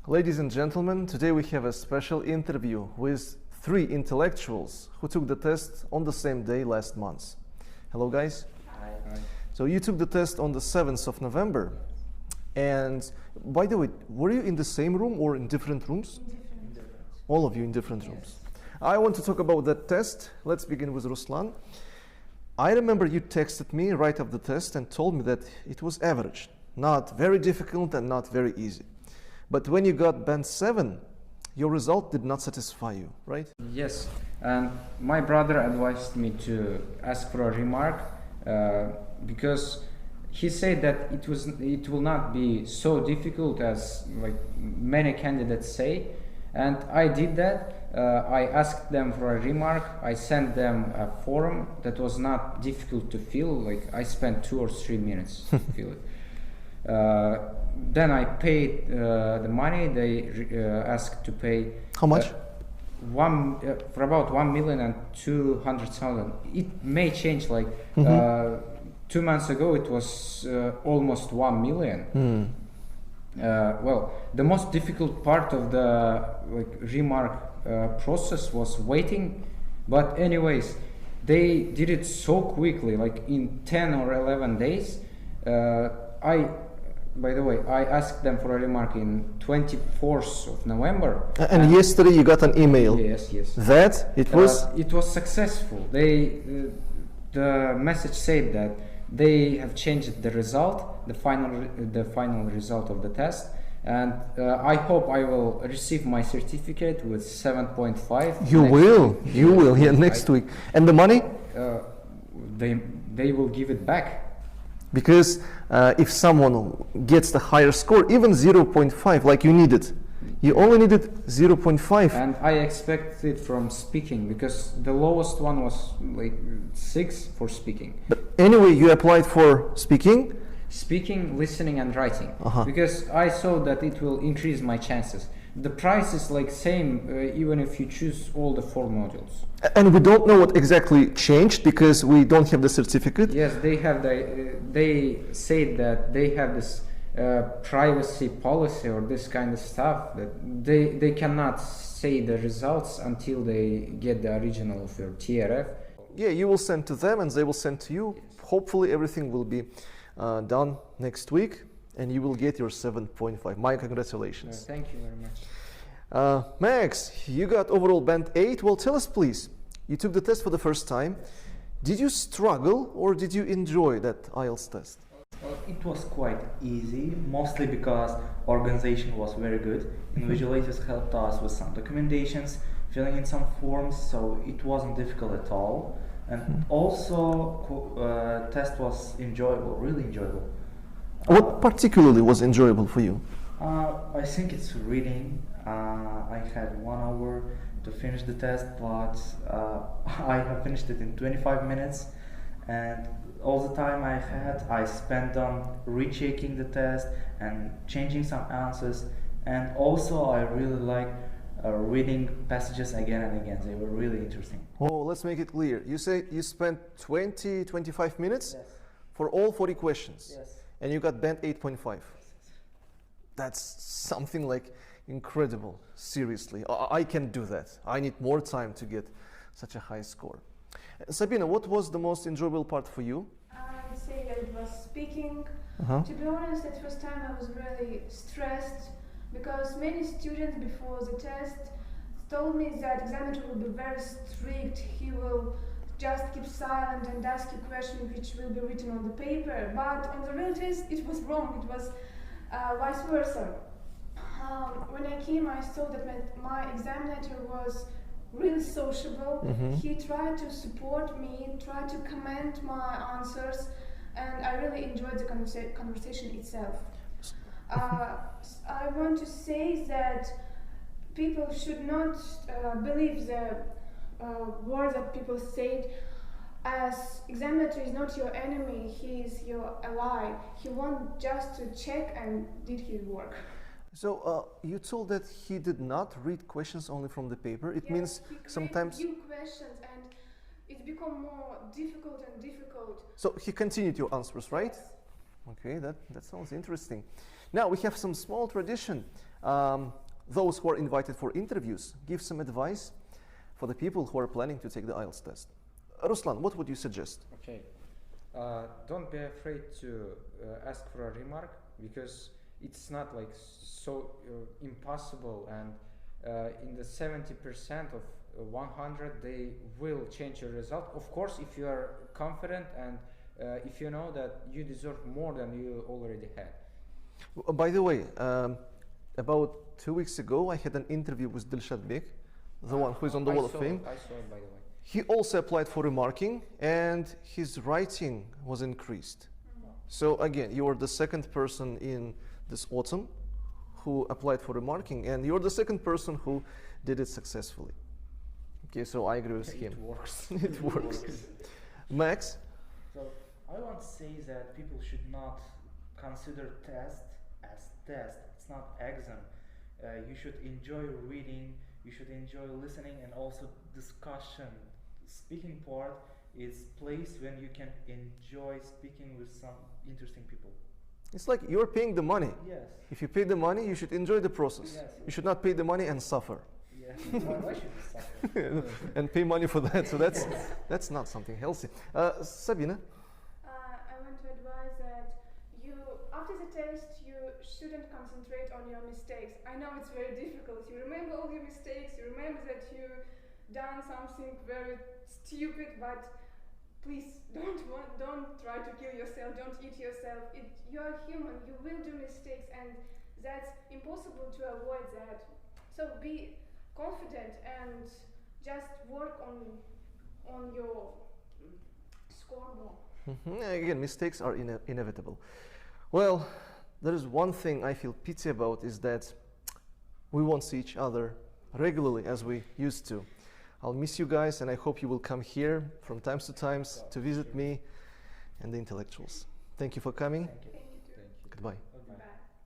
Ladies and gentlemen, today we have a special interview with three intellectuals who took the test on the same day last month. Hello guys. Hi. So you took the test on the 7th of November. And by the way, were you in the same room or in different rooms? In different. All of you in different rooms. I want to talk about that test. Let's begin with Ruslan. I remember you texted me right after the test and told me that it was average, not very difficult and not very easy. But when you got band 7, your result did not satisfy you, right? Yes, and my brother advised me to ask for a remark because he said that it will not be so difficult as like many candidates say, and I did that. I asked them for a remark. I sent them a form that was not difficult to fill. Like I spent 2 or 3 minutes to fill it. Then I paid the money. They asked to pay. How much? For about 1,200,000. It may change. Like 2 months ago, it was almost 1 million. Well, the most difficult part of the remark process was waiting, but anyways, they did it so quickly, like in 10 or 11 days. By the way, I asked them for a remark in 24th of November. And yesterday you got an email. Yes. That it was? It was successful. The message said that they have changed the result, the final result of the test, and I hope I will receive my certificate with 7.5. You will, yeah, next week. And the money? They will give it back. Because if someone gets the higher score, even 0.5, like you needed, you only needed 0.5. And I expect it from speaking, because the lowest one was like 6 for speaking. But anyway, you applied for speaking? Speaking, listening and writing, because I saw that it will increase my chances. The price is like same even if you choose all the 4 modules. And we don't know what exactly changed because we don't have the certificate. Yes, they have they say that they have this privacy policy or this kind of stuff, that they cannot say the results until they get the original of your TRF. Yeah, you will send to them and they will send to you. Hopefully everything will be done next week and you will get your 7.5. My congratulations. Thank you very much. MaXx, you got overall band 8. Well, tell us please, you took the test for the first time. Did you struggle or did you enjoy that IELTS test? It was quite easy, mostly because organization was very good. Invigilators helped us with some documentations, filling in some forms, so it wasn't difficult at all. And also, test was enjoyable, really enjoyable. What particularly was enjoyable for you? I think it's reading. I had 1 hour to finish the test, but I have finished it in 25 minutes. And all the time I spent on rechecking the test and changing some answers. And also I really like reading passages again and again. They were really interesting. Oh, let's make it clear. You say you spent 25 minutes for all 40 questions. Yes. And you got band 8.5. That's something like incredible. Seriously, I can't do that. I need more time to get such a high score. Sabina, what was the most enjoyable part for you? I would say that it was speaking. To be honest, at first time I was really stressed because many students before the test told me that examiner will be very strict. He will just keep silent and ask you questions which will be written on the paper. But on the real test, it was wrong. It was vice versa. When I came, I saw that my examiner was really sociable. He tried to support me, tried to comment my answers, and I really enjoyed the conversation itself. I want to say that people should not believe the word that people said, as examiner is not your enemy, he is your ally. He wants just to check and did his work. So you told that he did not read questions only from the paper. It means sometimes new questions and it become more difficult and difficult. So he continued your answers, right? Yes. Okay, that sounds interesting. Now we have some small tradition. Those who are invited for interviews, give some advice for the people who are planning to take the IELTS test. Ruslan, what would you suggest? Okay. Don't be afraid to ask for a remark, because it's not like so impossible, and in the 70% of 100 they will change your result. Of course, if you are confident and if you know that you deserve more than you already had. By the way, about 2 weeks ago I had an interview with Dilshad Bek, the one who is on the Wall of Fame. I saw it, by the way. He also applied for remarking and his writing was increased. So again, you are the second person in this autumn who applied for remarking, and you're the second person who did it successfully. Okay, so I agree with him. It works. It works. MaXx? So I want to say that people should not consider test as test. It's not exam. You should enjoy reading, you should enjoy listening, and also discussion. Speaking part is place when you can enjoy speaking with some interesting people. It's like you're paying the money. Yes. If you pay the money, you should enjoy the process. Yes. You should not pay the money and suffer. Yes. Why should you suffer? And pay money for that. So that's not something healthy. Sabina? I want to advise that after the test, you shouldn't concentrate on your mistakes. I know it's very difficult. You remember all your mistakes. You remember that you done something very stupid, but please don't try to kill yourself. Don't eat yourself. You're human. You will do mistakes, and that's impossible to avoid that. So be confident and just work on your score more. Again, mistakes are inevitable. Well, there is one thing I feel pity about, is that we won't see each other regularly as we used to. I'll miss you guys, and I hope you will come here from time to time to visit me and the intellectuals. Thank you for coming. Thank you. Thank you. Goodbye.